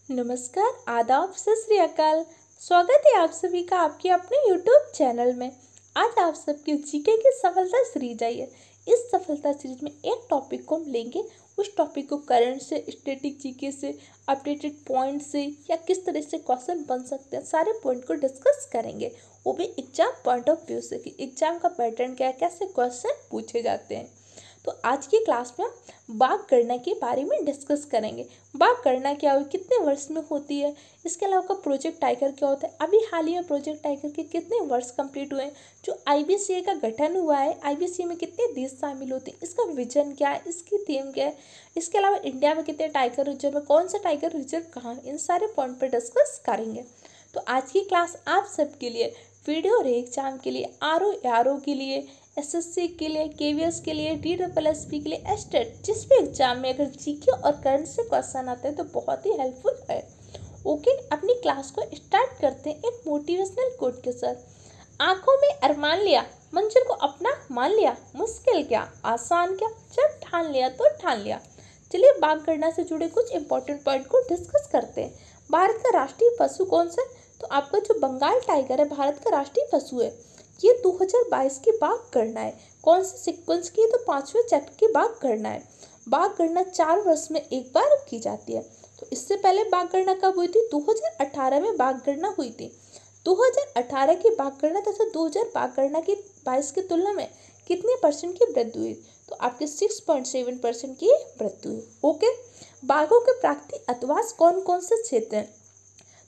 नमस्कार, आदाब, सत श्री अकाल। स्वागत है आप सभी का आपके अपने YouTube चैनल में। आज आप सबकी जीके की सफलता सीरीज आई है। इस सफलता सीरीज में एक टॉपिक को हम लेंगे, उस टॉपिक को करंट से, स्टैटिक जीके से, अपडेटेड पॉइंट से या किस तरह से क्वेश्चन बन सकते हैं, सारे पॉइंट को डिस्कस करेंगे, वो भी एग्जाम पॉइंट ऑफ व्यू से कि एग्जाम का पैटर्न क्या है, कैसे क्वेश्चन पूछे जाते हैं। तो आज की क्लास में हम बाघ गणना के बारे में डिस्कस करेंगे। बाघ गणना क्या हुई, कितने वर्ष में होती है, इसके अलावा प्रोजेक्ट टाइगर क्या होता है, अभी हाल ही में प्रोजेक्ट टाइगर के कितने वर्ष कंप्लीट हुए हैं, जो आईबीसीए का गठन हुआ है, आईबीसीए में कितने देश शामिल होते हैं, इसका विजन क्या है, इसकी थीम क्या है, इसके अलावा इंडिया में कितने टाइगर रिजर्व है, कौन सा टाइगर रिजर्व कहाँ है, इन सारे पॉइंट पर डिस्कस करेंगे। तो आज की क्लास आप सबके लिए वीडियो और एग्जाम के लिए, आरओ के लिए, एसएससी के लिए, केवीएस के लिए, DSSB के लिए, एस्टेट, जिस भी एग्जाम में अगर जीके और करंट से क्वेश्चन आते हैं तो बहुत ही हेल्पफुल है। ओके, अपनी क्लास को स्टार्ट करते हैं एक मोटिवेशनल कोट के साथ। आंखों में अरमान लिया, मंजिल को अपना मान लिया, मुश्किल क्या आसान क्या, जब ठान लिया तो ठान लिया। चलिए बाघ गणना से जुड़े कुछ इंपॉर्टेंट पॉइंट को डिस्कस करते हैं। भारत का राष्ट्रीय पशु कौन सा है? तो आपका जो बंगाल टाइगर है भारत का राष्ट्रीय पशु है। ये 2022 की बाघ गणना है। कौन से सीक्वेंस की? तो 5वें चैप्टर की बाघ गणना है। बाघ गणना 4 वर्ष में एक बार की जाती है। तो इससे पहले बाघ गणना कब हुई थी? 2018 में बाघ गणना हुई थी। 2018 की बाघ गणना तथा 2000 बाघ गणना की 22 की तुलना में कितने परसेंट की वृद्धि हुई? तो आपके 6.7% की वृद्धि हुई। ओके, बाघों के प्राकृतिक आवास कौन कौन से क्षेत्र हैं?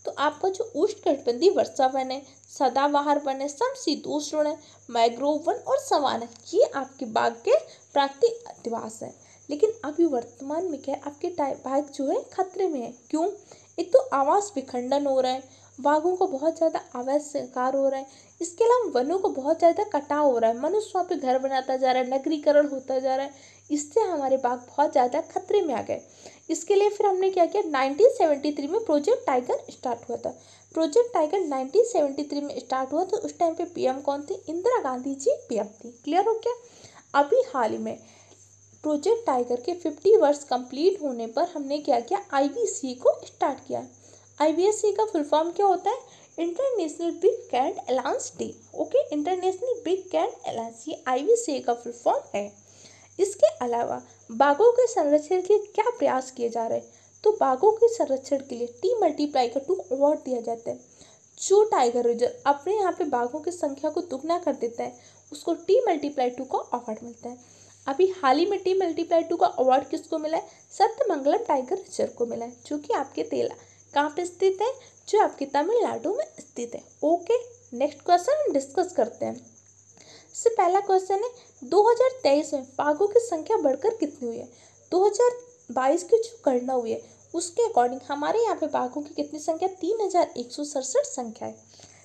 तो आपका जो उष्णकटिबंधीय वर्षा वन है, सदाबहार वन है, समशीतोष्ण वन है, मैंग्रोव वन और सवान है, ये आपके बाघ के प्राकृतिक अधिवास है। लेकिन अभी वर्तमान में क्या है, आपके बाघ जो है खतरे में है। क्यों? एक तो आवास विखंडन हो रहा है, बाघों को बहुत ज़्यादा अवैध शिकार हो रहा है, इसके अलावा वनों को बहुत ज़्यादा कटाव हो रहा है, मनुष्य वहाँ पे घर बनाता जा रहा है, नगरीकरण होता जा रहा है, इससे हमारे बाघ बहुत ज़्यादा खतरे में आ गए। इसके लिए फिर हमने क्या किया, 1973 में प्रोजेक्ट टाइगर स्टार्ट हुआ था। प्रोजेक्ट टाइगर 1973 में स्टार्ट हुआ तो उस टाइम पे पीएम कौन थी? इंदिरा गांधी जी पीएम थी। क्लियर हो क्या? अभी हाल ही में प्रोजेक्ट टाइगर के 50 वर्ष कंप्लीट होने पर हमने क्या किया, आईबीसी को स्टार्ट किया। आईबीसी का फुल फॉर्म क्या होता है? International big cat alliance day. Okay, international big cat alliance, ये आईबीसी का फुल फॉर्म है। इसके अलावा बाघों के संरक्षण के क्या प्रयास किए जा रहे हैं? तो बाघों के संरक्षण के लिए T×2 अवार्ड दिया जाता है। जो टाइगर रिजर्व अपने यहाँ पे बाघों की संख्या को दुगना कर देता है, उसको T×2 का अवार्ड मिलता है। अभी हाल ही में T×2 का अवार्ड किसको मिला है? सत्यमंगलम टाइगर रिजर्व को मिला है, जो कि आपके कहाँ पे स्थित है? जो आपके तमिलनाडु में स्थित है। ओके, नेक्स्ट क्वेश्चन हम डिस्कस करते हैं। इससे पहला क्वेश्चन है, 2023 में बाघों की संख्या बढ़कर कितनी हुई है? 2022 की जो गणना हुई है उसके अकॉर्डिंग हमारे यहाँ पे बाघों की कितनी संख्या? 3167 संख्या है।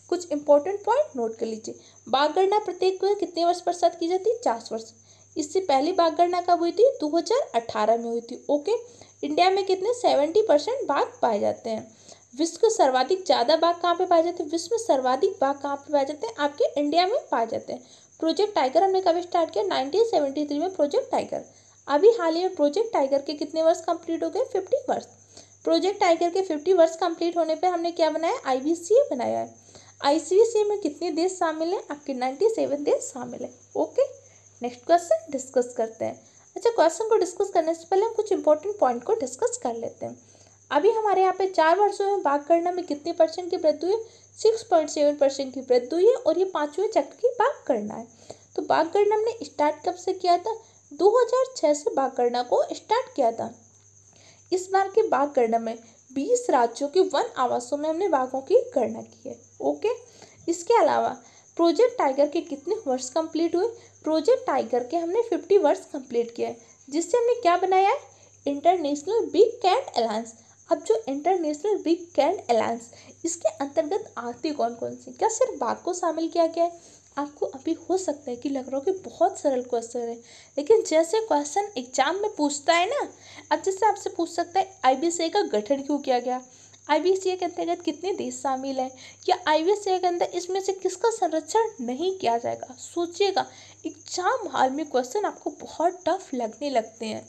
कुछ इंपॉर्टेंट पॉइंट नोट कर लीजिए। बाघ गणना प्रत्येक कितने वर्ष पश्चात की जाती है? 4 वर्ष। इससे पहले बाघ गणना कब हुई थी? 2018 में हुई थी। ओके, इंडिया में कितने? 70% बाघ पाए जाते हैं। विश्व के सर्वाधिक ज़्यादा बाघ कहाँ पे पाए जाते हैं? विश्व में सर्वाधिक बाघ कहाँ पे पाए जाते हैं? आपके इंडिया में पाए जाते हैं। प्रोजेक्ट टाइगर हमने कब स्टार्ट किया? 1973 में प्रोजेक्ट टाइगर। अभी हाल ही में प्रोजेक्ट टाइगर के कितने वर्ष कंप्लीट हो गए? 50 वर्ष। प्रोजेक्ट टाइगर के 50 वर्ष कंप्लीट होने पर हमने क्या बनाया? आईबीसीए बनाया है। आईबीसीए में कितने देश शामिल हैं? आपके 97 देश शामिल हैं। ओके, नेक्स्ट क्वेश्चन डिस्कस करते हैं। अच्छा, क्वेश्चन को डिस्कस करने से पहले हम कुछ इंपॉर्टेंट पॉइंट को डिस्कस कर लेते हैं। अभी हमारे यहाँ पे 4 वर्षों में बाघ गणना में कितने परसेंट की वृद्धि हुई? 6.7% की वृद्धि हुई है और ये 5वें चक्र की बाघ गणना है। तो बाघ गणना हमने स्टार्ट कब से किया था? 2006 से बाघ गणना को स्टार्ट किया था। इस बार की बाघ गणना में 20 राज्यों के वन आवासों में हमने बाघों की गणना की है। ओके, इसके अलावा प्रोजेक्ट टाइगर के कितने वर्ष कंप्लीट हुए? प्रोजेक्ट टाइगर के हमने 50 वर्ष कंप्लीट किया है, जिससे हमने क्या बनाया है? International big cat alliance. अब जो इंटरनेशनल बिग कैट अलायंस, इसके अंतर्गत आती कौन कौन सी? क्या सिर्फ बाघ को शामिल किया गया है? आपको अभी हो सकता है कि लग रहा हो कि बहुत सरल क्वेश्चन है, लेकिन जैसे क्वेश्चन एग्जाम में पूछता है ना, अब जैसे आपसे पूछ सकता है आईबीसीए का गठन क्यों किया गया, आईबीसीए के अंतर्गत कितने देश शामिल हैं, या आईबीसीए के अंदर इसमें से किसका संरक्षण नहीं किया जाएगा। सोचिएगा, एग्जाम हॉल में क्वेश्चन आपको बहुत टफ लगने लगते हैं।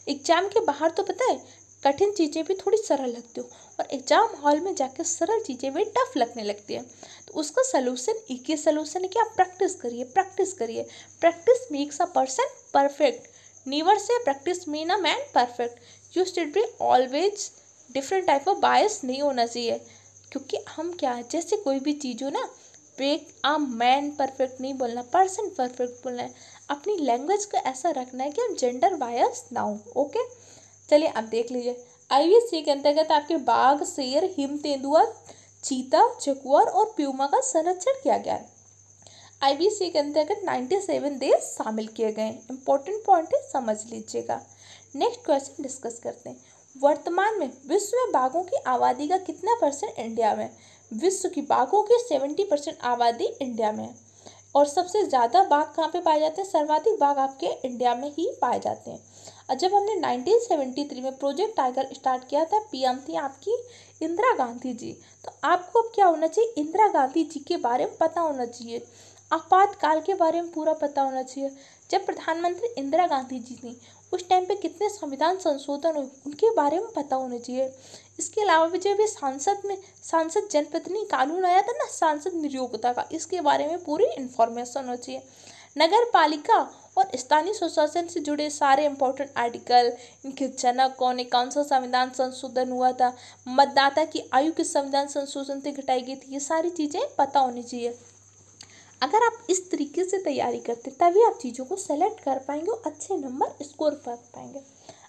एग्जाम के बाहर तो पता है कठिन चीज़ें भी थोड़ी सरल लगती हो और एग्जाम हॉल में जाकर सरल चीज़ें भी टफ लगने लगती है, तो उसका सलूशन एक ही सलूशन है कि आप प्रैक्टिस करिए, प्रैक्टिस करिए। Practice makes a person perfect, never say practice mean a man perfect. You should be always different type of बायस नहीं होना चाहिए, क्योंकि हम क्या है, जैसे कोई भी चीज़ हो ना, मेक अ मैन परफेक्ट नहीं बोलना, पर्सन परफेक्ट बोलना है। अपनी लैंग्वेज को ऐसा रखना है कि हम जेंडर बायस ना हो। ओके, चलिए अब देख लीजिए। IVC के अंतर्गत आपके बाघ, शेर, हिम तेंदुआ, चीता, जगुआर और प्यूमा का संरक्षण किया गया है। IVC के अंतर्गत 97 देश शामिल किए गए हैं। इंपॉर्टेंट पॉइंट है, समझ लीजिएगा। नेक्स्ट क्वेश्चन डिस्कस करते हैं। वर्तमान में विश्व में बाघों की आबादी का कितना % इंडिया में? विश्व की बाघों की 70% आबादी इंडिया में है। और सबसे ज़्यादा बाघ कहाँ पे पाए जाते हैं? सर्वाधिक बाघ आपके इंडिया में ही पाए जाते हैं। और जब हमने 1973 में प्रोजेक्ट टाइगर स्टार्ट किया था, PM थी आपकी इंदिरा गांधी जी। तो आपको अब क्या होना चाहिए? इंदिरा गांधी जी के बारे में पता होना चाहिए, आपातकाल के बारे में पूरा पता होना चाहिए। जब प्रधानमंत्री इंदिरा गांधी जी थी, उस टाइम पे कितने संविधान संशोधन हुए उनके बारे में पता होना चाहिए। इसके अलावा भी जब ये सांसद जनप्रतिनिधि कानून आया था ना, सांसद नियोक्ता का, इसके बारे में पूरी इंफॉर्मेशन होनी चाहिए। नगर पालिका और स्थानीय स्वशासन से जुड़े सारे इंपॉर्टेंट आर्टिकल, इनके जनक कौन है, कौन सा संविधान संशोधन हुआ था, मतदाता की आयु किस संविधान संशोधन से घटाई गई थी, ये सारी चीज़ें पता होनी चाहिए। अगर आप इस तरीके से तैयारी करते तभी आप चीज़ों को सेलेक्ट कर पाएंगे और अच्छे नंबर स्कोर कर पाएंगे।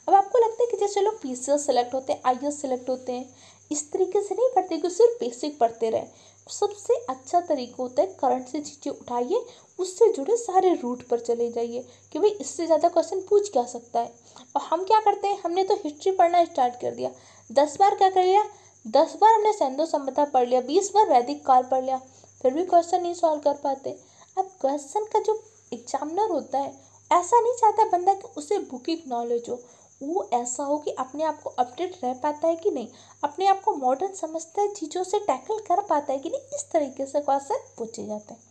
अब आपको लगता है कि जैसे लोग PCS सेलेक्ट होते हैं, IAS सेलेक्ट होते हैं, इस तरीके से नहीं पढ़ते कि सिर्फ बेसिक पढ़ते रहे। सबसे अच्छा तरीका होता है करंट से चीज़ें उठाइए, उससे जुड़े सारे रूट पर चले जाइए कि भाई इससे ज़्यादा क्वेश्चन पूछ क्या सकता है। और हम क्या करते हैं, हमने तो हिस्ट्री पढ़ना स्टार्ट कर दिया, 10 बार क्या कर लिया, 10 बार हमने सैंधव सभ्यता पढ़ लिया, 20 बार वैदिक काल पढ़ लिया, फिर भी क्वेश्चन नहीं सॉल्व कर पाते। अब क्वेश्चन का जो एग्जामिनर होता है ऐसा नहीं चाहता बंदा कि उसे बुकिंग नॉलेज हो, वो ऐसा हो कि अपने आप को अपडेट रह पाता है कि नहीं, अपने आप को मॉडर्न समझता है, चीज़ों से टैकल कर पाता है कि नहीं, इस तरीके से क्वेश्चन पूछे जाते हैं।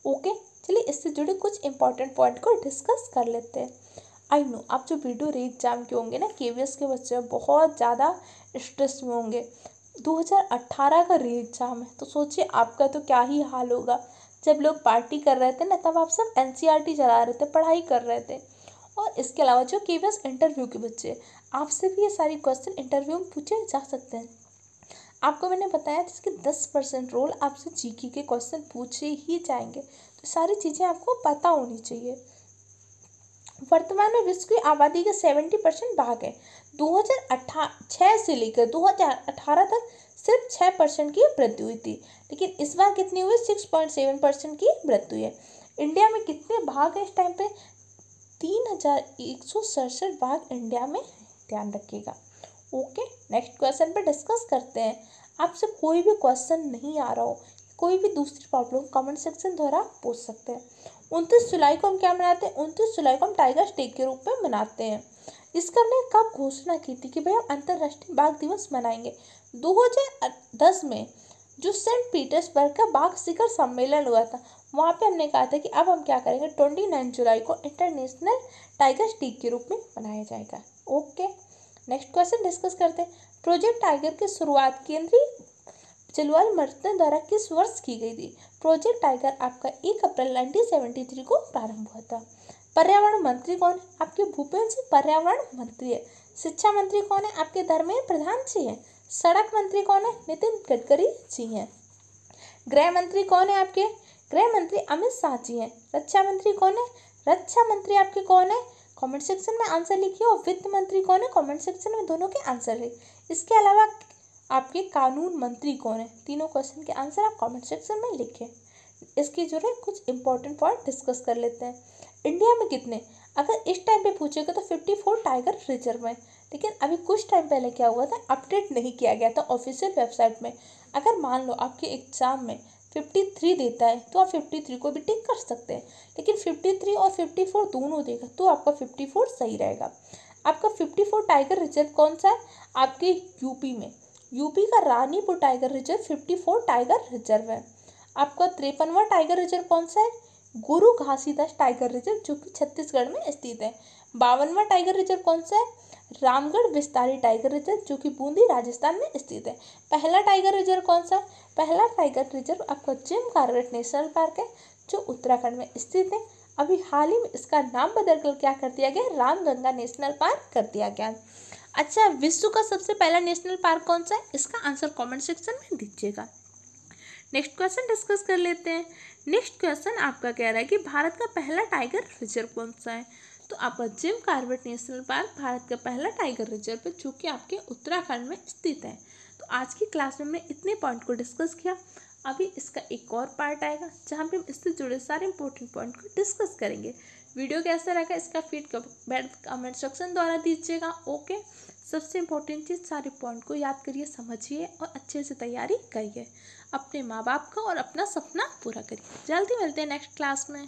ओके, चलिए इससे जुड़े कुछ इंपॉर्टेंट पॉइंट को डिस्कस कर लेते हैं। आई नो आप जो वीडियो री एग्जाम के होंगे ना, KVS के बच्चे बहुत ज़्यादा स्ट्रेस में होंगे। 2018 का री एग्जाम है, तो सोचिए आपका तो क्या ही हाल होगा। जब लोग पार्टी कर रहे थे ना, तब आप सब NCERT चला रहे थे, पढ़ाई कर रहे थे। और इसके अलावा जो KVS इंटरव्यू के बच्चे, आपसे भी ये सारी क्वेश्चन इंटरव्यू में पूछे जा सकते हैं। आपको मैंने बताया जिसके 10% रोल आपसे GK के क्वेश्चन पूछे ही जाएंगे, तो सारी चीज़ें आपको पता होनी चाहिए। वर्तमान में विश्व की आबादी के 70% बाघ है। 2006 से लेकर 2018 तक सिर्फ 6% की वृद्धि हुई थी, लेकिन इस बार कितनी हुई, 6.7% की वृद्धि हुई है। इंडिया में कितने बाघ हैं इस टाइम पे? 3167 बाघ इंडिया में, ध्यान रखिएगा। ओके, नेक्स्ट क्वेश्चन पे डिस्कस करते हैं। आपसे कोई भी क्वेश्चन नहीं आ रहा हो, कोई भी दूसरी प्रॉब्लम कमेंट सेक्शन द्वारा पूछ सकते हैं। 29 जुलाई को हम क्या मनाते हैं? 29 जुलाई को हम टाइगर्स डे के रूप में मनाते हैं। इसका हमने कब घोषणा की थी कि भाई हम अंतर्राष्ट्रीय बाघ दिवस मनाएंगे? 2010 में जो सेंट पीटर्सबर्ग का बाघ शिखर सम्मेलन हुआ था, वहाँ पे हमने कहा था कि अब हम क्या करेंगे, 29 जुलाई को इंटरनेशनल टाइगर्स डे के रूप में मनाया जाएगा। ओके, नेक्स्ट क्वेश्चन डिस्कस करते हैं। प्रोजेक्ट टाइगर की शुरुआत केंद्रीय जलवायु मंत्रालय द्वारा किस वर्ष की गई थी? प्रोजेक्ट टाइगर आपका 1 अप्रैल 1973 को प्रारंभ हुआ था। पर्यावरण मंत्री कौन है? आपके भूपेंद्र सिंह पर्यावरण मंत्री है। शिक्षा मंत्री कौन है? आपके धर्मेंद्र प्रधान जी हैं। सड़क मंत्री कौन है? नितिन गडकरी जी हैं। गृह मंत्री कौन है आपके? गृह मंत्री अमित शाह जी हैं। रक्षा मंत्री कौन है? रक्षा मंत्री आपके कौन है? कमेंट सेक्शन में आंसर लिखिए। और वित्त मंत्री कौन है? कमेंट सेक्शन में दोनों के आंसर लिखिए। इसके अलावा आपके कानून मंत्री कौन है? तीनों क्वेश्चन के आंसर आप कमेंट सेक्शन में लिखें। इसके जो है कुछ इंपॉर्टेंट पॉइंट डिस्कस कर लेते हैं। इंडिया में कितने, अगर इस टाइम पे पूछेगा तो 54 टाइगर रिजर्व है, लेकिन अभी कुछ टाइम पहले क्या हुआ था, अपडेट नहीं किया गया था ऑफिशियल वेबसाइट में। अगर मान लो आपके एग्जाम में 53 देता है तो आप 53 को भी टिक कर सकते हैं, लेकिन 53 और 54 दोनों देगा तो आपका 54 सही रहेगा। आपका 54 टाइगर रिजर्व कौन सा है? आपके यूपी में, यूपी का Ranipur tiger reserve 54 tiger reserve है। आपका 53वां टाइगर रिजर्व कौन सा है? गुरु घासीदास टाइगर रिजर्व, जो कि छत्तीसगढ़ में स्थित है। 52वां टाइगर रिजर्व कौन सा है? रामगढ़ विस्तारी टाइगर रिजर्व जो कि बूंदी राजस्थान में स्थित है। पहला टाइगर रिजर्व कौन सा है? पहला टाइगर रिजर्व आपका जिम कॉर्बेट नेशनल पार्क है जो उत्तराखंड में स्थित है। अभी हाल ही में इसका नाम बदलकर क्या कर दिया गया? रामगंगा नेशनल पार्क कर दिया गया। अच्छा, विश्व का सबसे पहला नेशनल पार्क कौन सा है? इसका आंसर कमेंट सेक्शन में दीजिएगा। नेक्स्ट क्वेश्चन डिस्कस कर लेते हैं। नेक्स्ट क्वेश्चन आपका कह रहा है कि भारत का पहला टाइगर रिजर्व कौन सा है? तो आपका Jim Corbett national park Bharat का पहला टाइगर रिजर्व है जो कि आपके उत्तराखंड में स्थित है। तो आज की क्लास में हमने इतने पॉइंट को डिस्कस किया। अभी इसका एक और पार्ट आएगा जहाँ पे हम इससे जुड़े सारे इंपॉर्टेंट पॉइंट को डिस्कस करेंगे। वीडियो कैसा रहा इसका फीडबैक कमेंट सेक्शन द्वारा दीजिएगा। ओके, सबसे इम्पोर्टेंट चीज़ सारे पॉइंट को याद करिए, समझिए और अच्छे से तैयारी करिए। अपने माँ बाप का और अपना सपना पूरा करिए। जल्दी मिलते हैं नेक्स्ट क्लास में।